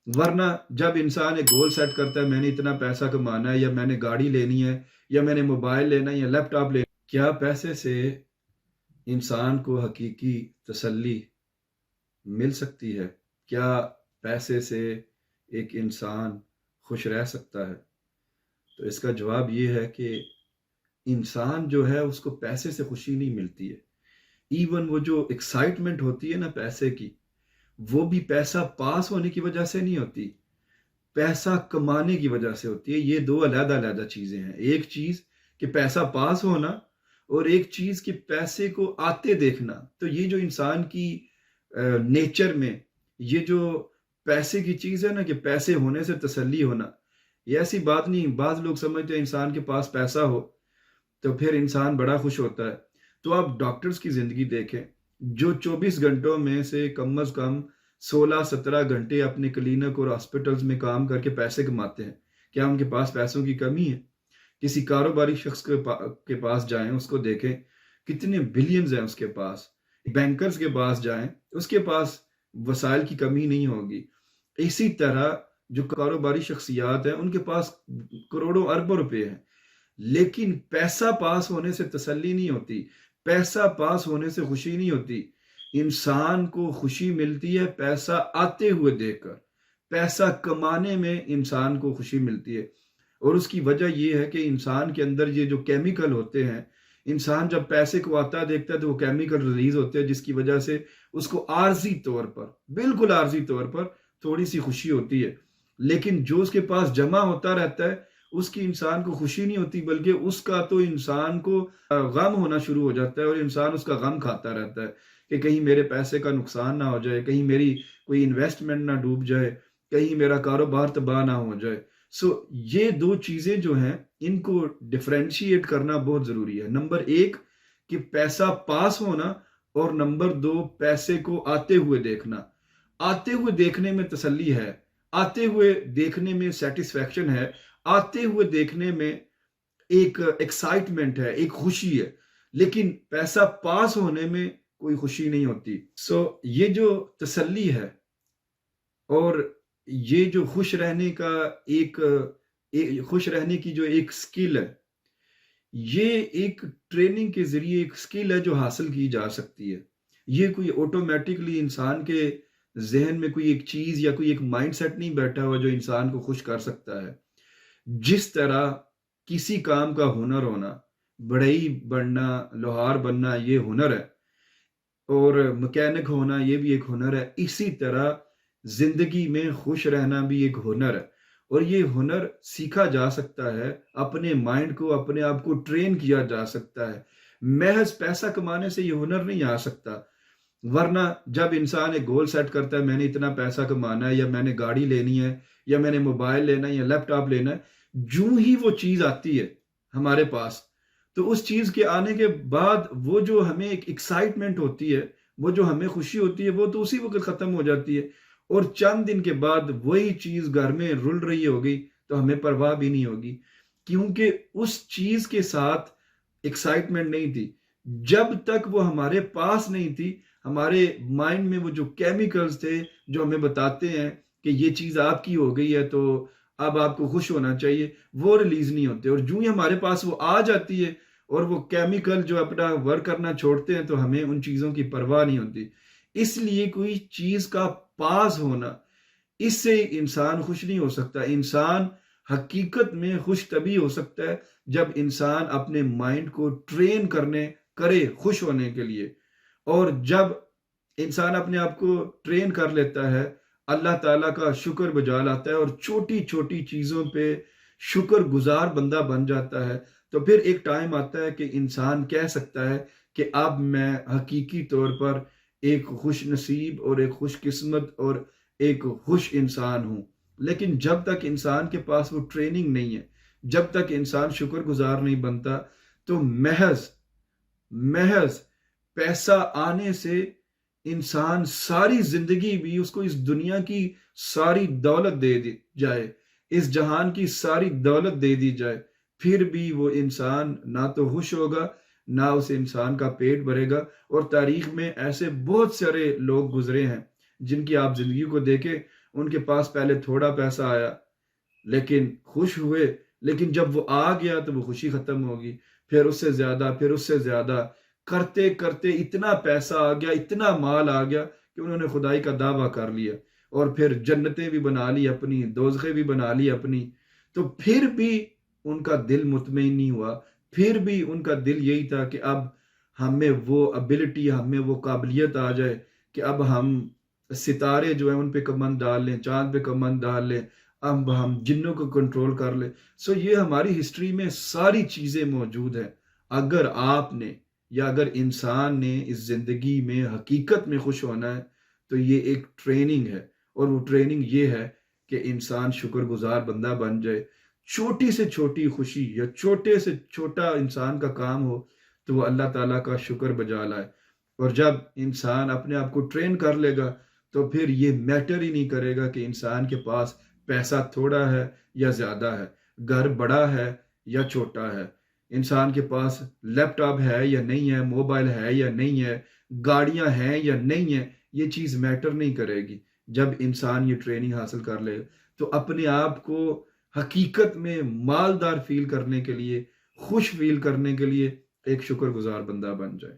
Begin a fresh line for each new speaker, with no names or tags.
ورنہ جب انسان ایک گول سیٹ کرتا ہے، میں نے اتنا پیسہ کمانا ہے، یا میں نے گاڑی لینی ہے، یا میں نے موبائل لینا ہے، یا لیپ ٹاپ لینا ہے، کیا پیسے سے انسان کو حقیقی تسلی مل سکتی ہے؟ کیا پیسے سے ایک انسان خوش رہ سکتا ہے؟ تو اس کا جواب یہ ہے کہ انسان جو ہے اس کو پیسے سے خوشی نہیں ملتی ہے۔ ایون وہ جو ایکسائٹمنٹ ہوتی ہے نا پیسے کی، وہ بھی پیسہ پاس ہونے کی وجہ سے نہیں ہوتی، پیسہ کمانے کی وجہ سے ہوتی ہے۔ یہ دو علیحدہ علیحدہ چیزیں ہیں۔ ایک چیز کہ پیسہ پاس ہونا، اور ایک چیز کہ پیسے کو آتے دیکھنا۔ تو یہ جو انسان کی نیچر میں یہ جو پیسے کی چیز ہے نا، کہ پیسے ہونے سے تسلی ہونا، یہ ایسی بات نہیں۔ بعض لوگ سمجھتے ہیں انسان کے پاس پیسہ ہو تو پھر انسان بڑا خوش ہوتا ہے۔ تو آپ ڈاکٹرز کی زندگی دیکھیں، جو 24 گھنٹوں میں سے کم از کم 16-17 گھنٹے اپنے کلینک اور ہاسپٹلز میں کام کر کے پیسے کماتے ہیں، کیا ان کے پاس پیسوں کی کمی ہے؟ کسی کاروباری شخص کے پاس جائیں، اس کو دیکھیں کتنے بلینز ہیں اس کے پاس۔ بینکرز کے پاس جائیں، اس کے پاس وسائل کی کمی نہیں ہوگی۔ اسی طرح جو کاروباری شخصیات ہیں ان کے پاس کروڑوں اربوں روپے ہیں، لیکن پیسہ پاس ہونے سے تسلی نہیں ہوتی، پیسہ پاس ہونے سے خوشی نہیں ہوتی۔ انسان کو خوشی ملتی ہے پیسہ آتے ہوئے دیکھ کر، پیسہ کمانے میں انسان کو خوشی ملتی ہے۔ اور اس کی وجہ یہ ہے کہ انسان کے اندر یہ جو کیمیکل ہوتے ہیں، انسان جب پیسے کو آتا دیکھتا ہے تو وہ کیمیکل ریلیز ہوتے ہیں، جس کی وجہ سے اس کو عارضی طور پر، بالکل عارضی طور پر تھوڑی سی خوشی ہوتی ہے۔ لیکن جو اس کے پاس جمع ہوتا رہتا ہے، اس کی انسان کو خوشی نہیں ہوتی، بلکہ اس کا تو انسان کو غم ہونا شروع ہو جاتا ہے، اور انسان اس کا غم کھاتا رہتا ہے کہ کہیں میرے پیسے کا نقصان نہ ہو جائے، کہیں میری کوئی انویسٹمنٹ نہ ڈوب جائے، کہیں میرا کاروبار تباہ نہ ہو جائے۔ یہ دو چیزیں جو ہیں ان کو ڈفرینشیٹ کرنا بہت ضروری ہے۔ نمبر ایک کہ پیسہ پاس ہونا، اور نمبر دو پیسے کو آتے ہوئے دیکھنا۔ آتے ہوئے دیکھنے میں تسلی ہے، آتے ہوئے دیکھنے میں سیٹسفیکشن ہے، آتے ہوئے دیکھنے میں ایک ایکسائٹمنٹ ہے، ایک خوشی ہے، لیکن پیسہ پاس ہونے میں کوئی خوشی نہیں ہوتی۔ یہ جو تسلی ہے، اور یہ جو خوش رہنے کا ایک خوش رہنے کی جو ایک سکل ہے، یہ ایک ٹریننگ کے ذریعے ایک سکل ہے جو حاصل کی جا سکتی ہے۔ یہ کوئی آٹومیٹکلی انسان کے ذہن میں کوئی ایک چیز یا کوئی ایک مائنڈ سیٹ نہیں بیٹھا ہوا جو انسان کو خوش کر سکتا ہے۔ جس طرح کسی کام کا ہنر ہونا، بڑھئی بننا، لوہار بننا یہ ہنر ہے، اور مکینک ہونا یہ بھی ایک ہنر ہے، اسی طرح زندگی میں خوش رہنا بھی ایک ہنر ہے۔ اور یہ ہنر سیکھا جا سکتا ہے، اپنے مائنڈ کو، اپنے آپ کو ٹرین کیا جا سکتا ہے۔ محض پیسہ کمانے سے یہ ہنر نہیں آ سکتا۔ ورنہ جب انسان ایک گول سیٹ کرتا ہے، میں نے اتنا پیسہ کمانا ہے، یا میں نے گاڑی لینی ہے، یا میں نے موبائل لینا ہے، یا لیپ ٹاپ لینا ہے، جو ہی وہ چیز آتی ہے ہمارے پاس، تو اس چیز کے آنے کے بعد وہ جو ہمیں ایک ایکسائٹمنٹ ہوتی ہے، وہ جو ہمیں خوشی ہوتی ہے، وہ تو اسی وقت ختم ہو جاتی ہے، اور چند دن کے بعد وہی چیز گھر میں رل رہی ہوگی تو ہمیں پرواہ بھی نہیں ہوگی، کیونکہ اس چیز کے ساتھ ایکسائٹمنٹ نہیں تھی۔ جب تک وہ ہمارے پاس نہیں تھی، ہمارے مائنڈ میں وہ جو کیمیکلز تھے جو ہمیں بتاتے ہیں کہ یہ چیز آپ کی ہو گئی ہے تو اب آپ کو خوش ہونا چاہیے، وہ ریلیز نہیں ہوتے۔ اور جو ہی ہمارے پاس وہ آ جاتی ہے اور وہ کیمیکل جو اپنا ورک کرنا چھوڑتے ہیں، تو ہمیں ان چیزوں کی پرواہ نہیں ہوتی۔ اس لیے کوئی چیز کا پاس ہونا، اس سے انسان خوش نہیں ہو سکتا۔ انسان حقیقت میں خوش تبھی ہو سکتا ہے جب انسان اپنے مائنڈ کو ٹرین کرے خوش ہونے کے لیے۔ اور جب انسان اپنے آپ کو ٹرین کر لیتا ہے، اللہ تعالیٰ کا شکر بجا لاتا ہے، اور چھوٹی چھوٹی چیزوں پہ شکر گزار بندہ بن جاتا ہے، تو پھر ایک ٹائم آتا ہے کہ انسان کہہ سکتا ہے کہ اب میں حقیقی طور پر ایک خوش نصیب اور ایک خوش قسمت اور ایک خوش انسان ہوں۔ لیکن جب تک انسان کے پاس وہ ٹریننگ نہیں ہے، جب تک انسان شکر گزار نہیں بنتا، تو محض پیسہ آنے سے انسان ساری زندگی بھی اس کو اس دنیا کی ساری دولت دے دی جائے، اس جہان کی ساری دولت دے دی جائے، پھر بھی وہ انسان نہ تو خوش ہوگا، نہ اس انسان کا پیٹ بھرے گا۔ اور تاریخ میں ایسے بہت سارے لوگ گزرے ہیں جن کی آپ زندگی کو دیکھیں، ان کے پاس پہلے تھوڑا پیسہ آیا لیکن خوش ہوئے، لیکن جب وہ آ گیا تو وہ خوشی ختم ہوگی، پھر اس سے زیادہ، پھر اس سے زیادہ کرتے کرتے اتنا پیسہ آ گیا، اتنا مال آ گیا کہ انہوں نے خدائی کا دعویٰ کر لیا، اور پھر جنتیں بھی بنا لی اپنی، دوزخیں بھی بنا لی اپنی، تو پھر بھی ان کا دل مطمئن نہیں ہوا، پھر بھی ان کا دل یہی تھا کہ اب ہمیں وہ ابیلٹی، ہمیں وہ قابلیت آ جائے کہ اب ہم ستارے جو ہیں ان پہ کمند ڈال لیں، چاند پہ کمند ڈال لیں، اب ہم جنوں کو کنٹرول کر لیں۔ یہ ہماری ہسٹری میں ساری چیزیں موجود ہیں۔ اگر آپ نے یا اگر انسان نے اس زندگی میں حقیقت میں خوش ہونا ہے تو یہ ایک ٹریننگ ہے، اور وہ ٹریننگ یہ ہے کہ انسان شکر گزار بندہ بن جائے۔ چھوٹی سے چھوٹی خوشی یا چھوٹے سے چھوٹا انسان کا کام ہو تو وہ اللہ تعالیٰ کا شکر بجا لائے، اور جب انسان اپنے آپ کو ٹرین کر لے گا تو پھر یہ میٹر ہی نہیں کرے گا کہ انسان کے پاس پیسہ تھوڑا ہے یا زیادہ ہے، گھر بڑا ہے یا چھوٹا ہے، انسان کے پاس لیپ ٹاپ ہے یا نہیں ہے، موبائل ہے یا نہیں ہے، گاڑیاں ہیں یا نہیں ہیں، یہ چیز میٹر نہیں کرے گی۔ جب انسان یہ ٹریننگ حاصل کر لے تو اپنے آپ کو حقیقت میں مالدار فیل کرنے کے لیے، خوش فیل کرنے کے لیے ایک شکر گزار بندہ بن جائے۔